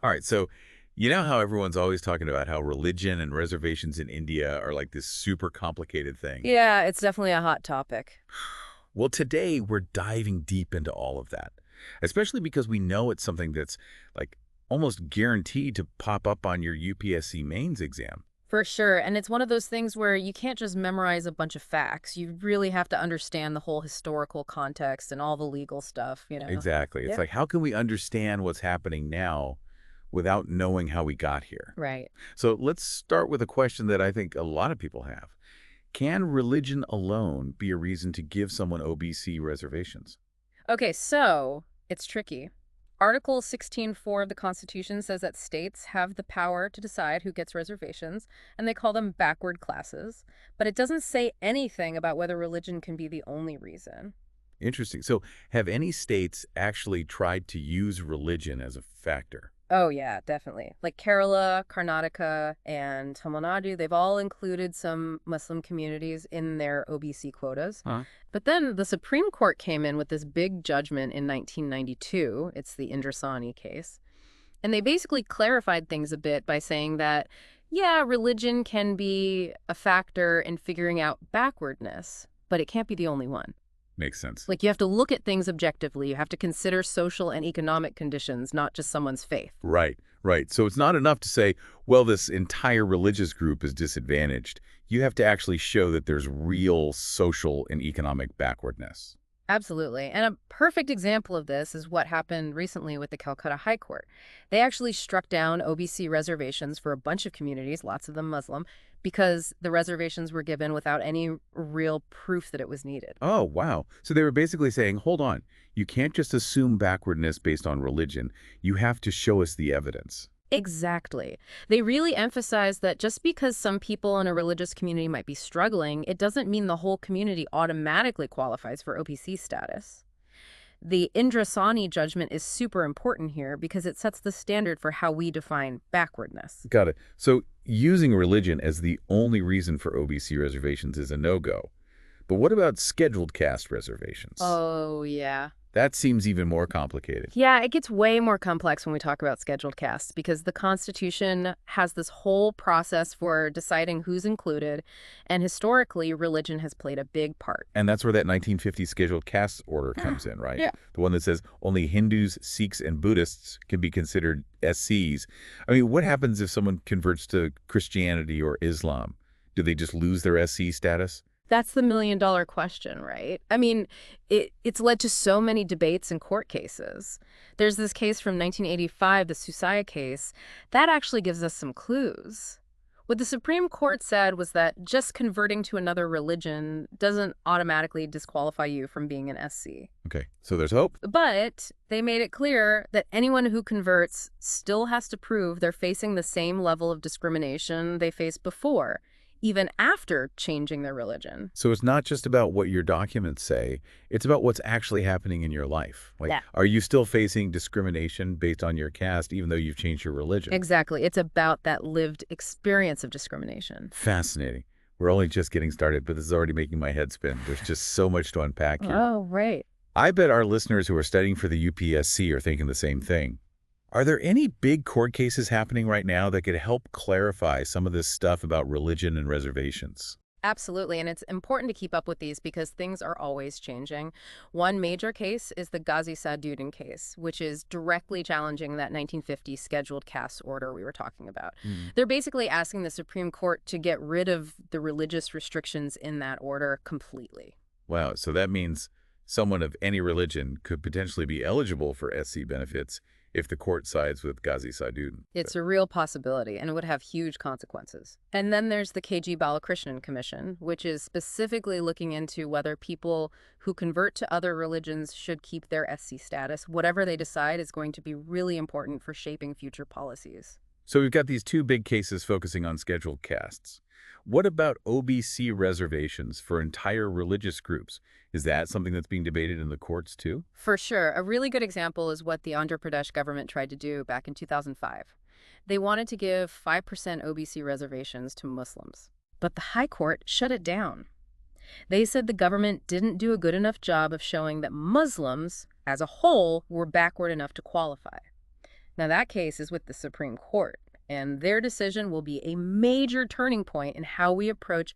All right, so you know how everyone's always talking about how religion and reservations in India are like this super complicated thing? Yeah, it's definitely a hot topic. Well, today we're diving deep into all of that, especially because we know it's something that's like almost guaranteed to pop up on your UPSC mains exam. For sure. And it's one of those things where you can't just memorize a bunch of facts. You really have to understand the whole historical context and all the legal stuff. Exactly. It's Yep. like, how can we understand what's happening now without knowing how we got here? Right. So let's start with a question that I think a lot of people have. Can religion alone be a reason to give someone OBC reservations? Okay, so it's tricky. Article 16(4) of the Constitution says that states have the power to decide who gets reservations, and they call them backward classes. But it doesn't say anything about whether religion can be the only reason. Interesting. So, have any states actually tried to use religion as a factor? Oh, yeah, definitely. Like Kerala, Karnataka, and Tamil Nadu, they've all included some Muslim communities in their OBC quotas. Huh? But then the Supreme Court came in with this big judgment in 1992. It's the Indrasani case. And they basically clarified things a bit by saying that, yeah, religion can be a factor in figuring out backwardness, but it can't be the only one. Makes sense. Like, you have to look at things objectively. You have to consider social and economic conditions, not just someone's faith. Right, right. So, it's not enough to say, well, this entire religious group is disadvantaged. You have to actually show that there's real social and economic backwardness. Absolutely. And a perfect example of this is what happened recently with the Calcutta High Court. They actually struck down OBC reservations for a bunch of communities, lots of them Muslim, because the reservations were given without any real proof that it was needed. Oh, wow. So, they were basically saying, hold on, you can't just assume backwardness based on religion. You have to show us the evidence. Exactly. They really emphasize that just because some people in a religious community might be struggling, it doesn't mean the whole community automatically qualifies for OPC status. The Indrasani judgment is super important here because it sets the standard for how we define backwardness. Got it. So, using religion as the only reason for OBC reservations is a no-go. But what about scheduled caste reservations? Oh, yeah. That seems even more complicated. Yeah, it gets way more complex when we talk about scheduled castes because the Constitution has this whole process for deciding who's included, and historically, religion has played a big part. And that's where that 1950 scheduled caste order comes in, right? Yeah. The one that says only Hindus, Sikhs, and Buddhists can be considered SCs. I mean, what happens if someone converts to Christianity or Islam? Do they just lose their SC status? That's the million-dollar question, right? I mean, it's led to so many debates and court cases. There's this case from 1985, the Susaya case. That actually gives us some clues. What the Supreme Court said was that just converting to another religion doesn't automatically disqualify you from being an SC. Okay, so there's hope. But they made it clear that anyone who converts still has to prove they're facing the same level of discrimination they faced before, even after changing their religion. So it's not just about what your documents say, it's about what's actually happening in your life. Like, Yeah. are you still facing discrimination based on your caste, even though you've changed your religion? Exactly. It's about that lived experience of discrimination. Fascinating. We're only just getting started, but this is already making my head spin. There's just so much to unpack here. Oh, right. I bet our listeners who are studying for the UPSC are thinking the same thing. Are there any big court cases happening right now that could help clarify some of this stuff about religion and reservations? Absolutely. And it's important to keep up with these because things are always changing. One major case is the Ghazi Sadudin case, which is directly challenging that 1950 scheduled caste order we were talking about. Mm. They're basically asking the Supreme Court to get rid of the religious restrictions in that order completely. Wow, so that means someone of any religion could potentially be eligible for SC benefits if the court sides with Ghazi Sadudin. It's a real possibility, and it would have huge consequences. And then there's the KG Balakrishnan Commission, which is specifically looking into whether people who convert to other religions should keep their SC status. Whatever they decide is going to be really important for shaping future policies. So we've got these two big cases focusing on scheduled castes. What about OBC reservations for entire religious groups? Is that something that's being debated in the courts too? For sure. A really good example is what the Andhra Pradesh government tried to do back in 2005. They wanted to give 5% OBC reservations to Muslims, but the High Court shut it down. They said the government didn't do a good enough job of showing that Muslims, as a whole, were backward enough to qualify. Now, that case is with the Supreme Court, and their decision will be a major turning point in how we approach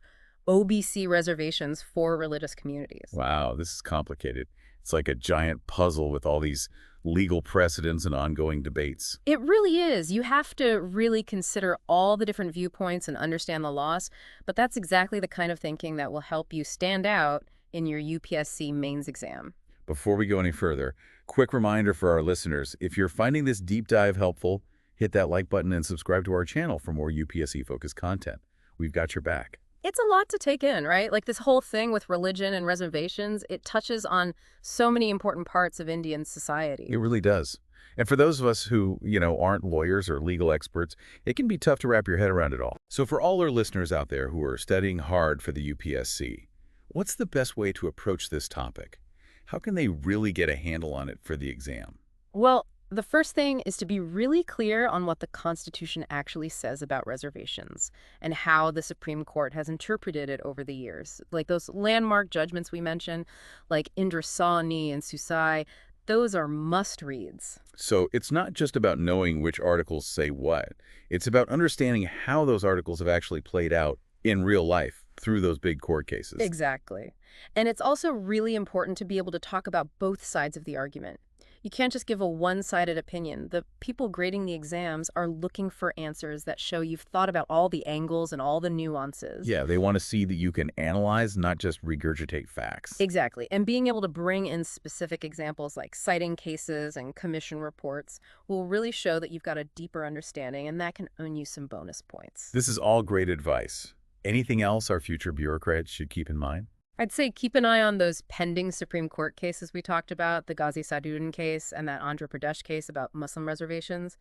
OBC reservations for religious communities. Wow, this is complicated. It's like a giant puzzle with all these legal precedents and ongoing debates. It really is. You have to really consider all the different viewpoints and understand the laws, but that's exactly the kind of thinking that will help you stand out in your UPSC mains exam. Before we go any further, quick reminder for our listeners, if you're finding this deep dive helpful, hit that like button and subscribe to our channel for more UPSC-focused content. We've got your back. It's a lot to take in, right? Like this whole thing with religion and reservations, it touches on so many important parts of Indian society. It really does. And for those of us who, aren't lawyers or legal experts, it can be tough to wrap your head around it all. So for all our listeners out there who are studying hard for the UPSC, what's the best way to approach this topic? How can they really get a handle on it for the exam? Well, the first thing is to be really clear on what the Constitution actually says about reservations and how the Supreme Court has interpreted it over the years. Like those landmark judgments we mentioned, like Indrasani and Susai, those are must-reads. So it's not just about knowing which articles say what. It's about understanding how those articles have actually played out in real life through those big court cases. Exactly. And it's also really important to be able to talk about both sides of the argument. You can't just give a one-sided opinion. The people grading the exams are looking for answers that show you've thought about all the angles and all the nuances. Yeah, they want to see that you can analyze, not just regurgitate facts. Exactly. And being able to bring in specific examples like citing cases and commission reports will really show that you've got a deeper understanding, and that can earn you some bonus points. This is all great advice. Anything else our future bureaucrats should keep in mind? I'd say keep an eye on those pending Supreme Court cases we talked about, the Ghazi Saduddin case and that Andhra Pradesh case about Muslim reservations,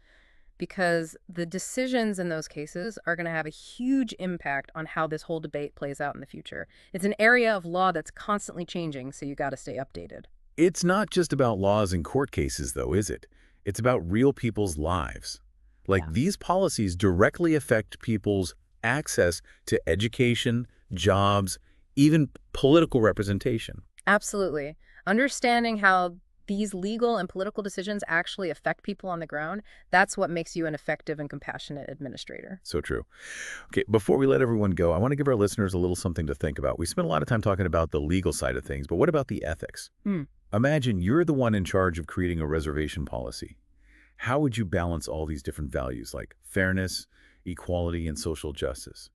because the decisions in those cases are going to have a huge impact on how this whole debate plays out in the future. It's an area of law that's constantly changing, so you got to stay updated. It's not just about laws and court cases, though, is it? It's about real people's lives. Like, these policies directly affect people's access to education, jobs, even political representation. Absolutely. Understanding how these legal and political decisions actually affect people on the ground, that's what makes you an effective and compassionate administrator. So true. Okay, before we let everyone go, I want to give our listeners a little something to think about. We spent a lot of time talking about the legal side of things, but what about the ethics? Imagine you're the one in charge of creating a reservation policy. How would you balance all these different values like fairness, equality, and social justice?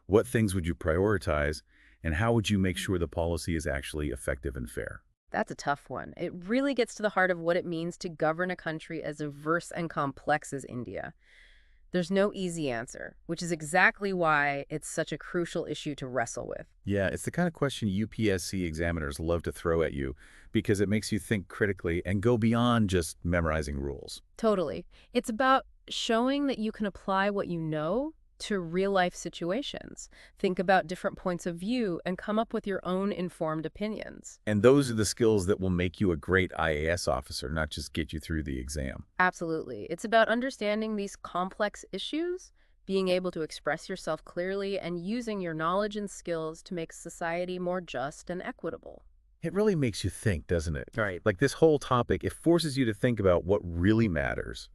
What things would you prioritize? And how would you make sure the policy is actually effective and fair? That's a tough one. It really gets to the heart of what it means to govern a country as diverse and complex as India. There's no easy answer, which is exactly why it's such a crucial issue to wrestle with. Yeah, it's the kind of question UPSC examiners love to throw at you because it makes you think critically and go beyond just memorizing rules. Totally. It's about showing that you can apply what you know to real-life situations. Think about different points of view and come up with your own informed opinions. And those are the skills that will make you a great IAS officer, not just get you through the exam. Absolutely. It's about understanding these complex issues, being able to express yourself clearly, and using your knowledge and skills to make society more just and equitable. It really makes you think, doesn't it? Right. Like this whole topic, it forces you to think about what really matters,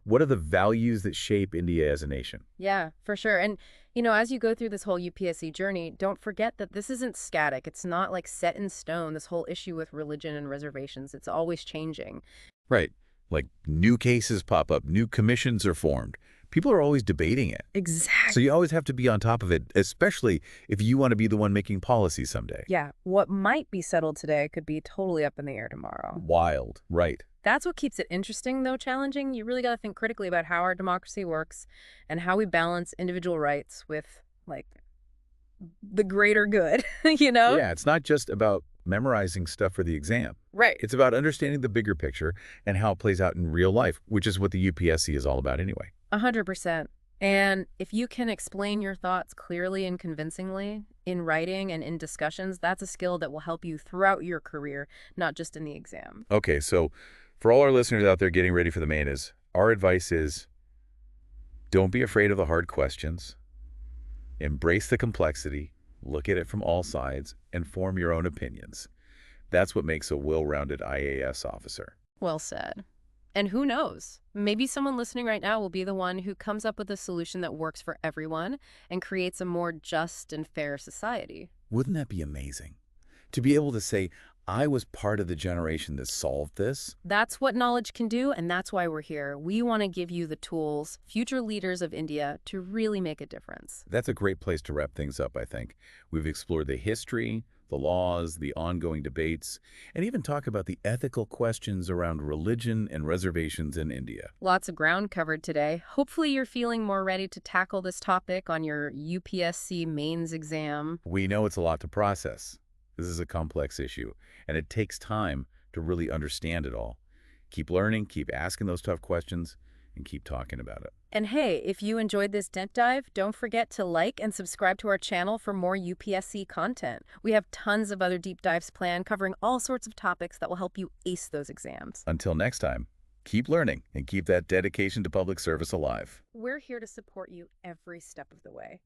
What are the values that shape India as a nation? Yeah, for sure. And, as you go through this whole UPSC journey, don't forget that this isn't static. It's not like set in stone, this whole issue with religion and reservations. It's always changing. Right. Like new cases pop up, new commissions are formed. People are always debating it. Exactly. So you always have to be on top of it, especially if you want to be the one making policy someday. Yeah, what might be settled today could be totally up in the air tomorrow. Wild, right. That's what keeps it interesting, though challenging. You really got to think critically about how our democracy works and how we balance individual rights with, like, the greater good, Yeah, it's not just about memorizing stuff for the exam. Right. It's about understanding the bigger picture and how it plays out in real life, which is what the UPSC is all about anyway. 100%. And if you can explain your thoughts clearly and convincingly in writing and in discussions, that's a skill that will help you throughout your career, not just in the exam. Okay, so for all our listeners out there getting ready for the mains, our advice is don't be afraid of the hard questions. Embrace the complexity, look at it from all sides, and form your own opinions. That's what makes a well-rounded IAS officer. Well said. And who knows? Maybe someone listening right now will be the one who comes up with a solution that works for everyone and creates a more just and fair society. Wouldn't that be amazing? To be able to say, I was part of the generation that solved this? That's what knowledge can do, and that's why we're here. We want to give you the tools, future leaders of India, to really make a difference. That's a great place to wrap things up, I think. We've explored the history, the laws, the ongoing debates, and even talk about the ethical questions around religion and reservations in India. Lots of ground covered today. Hopefully you're feeling more ready to tackle this topic on your UPSC Mains exam. We know it's a lot to process. This is a complex issue, and it takes time to really understand it all. Keep learning, keep asking those tough questions, and keep talking about it. And hey, if you enjoyed this deep dive, don't forget to like and subscribe to our channel for more UPSC content. We have tons of other deep dives planned covering all sorts of topics that will help you ace those exams. Until next time, keep learning and keep that dedication to public service alive. We're here to support you every step of the way.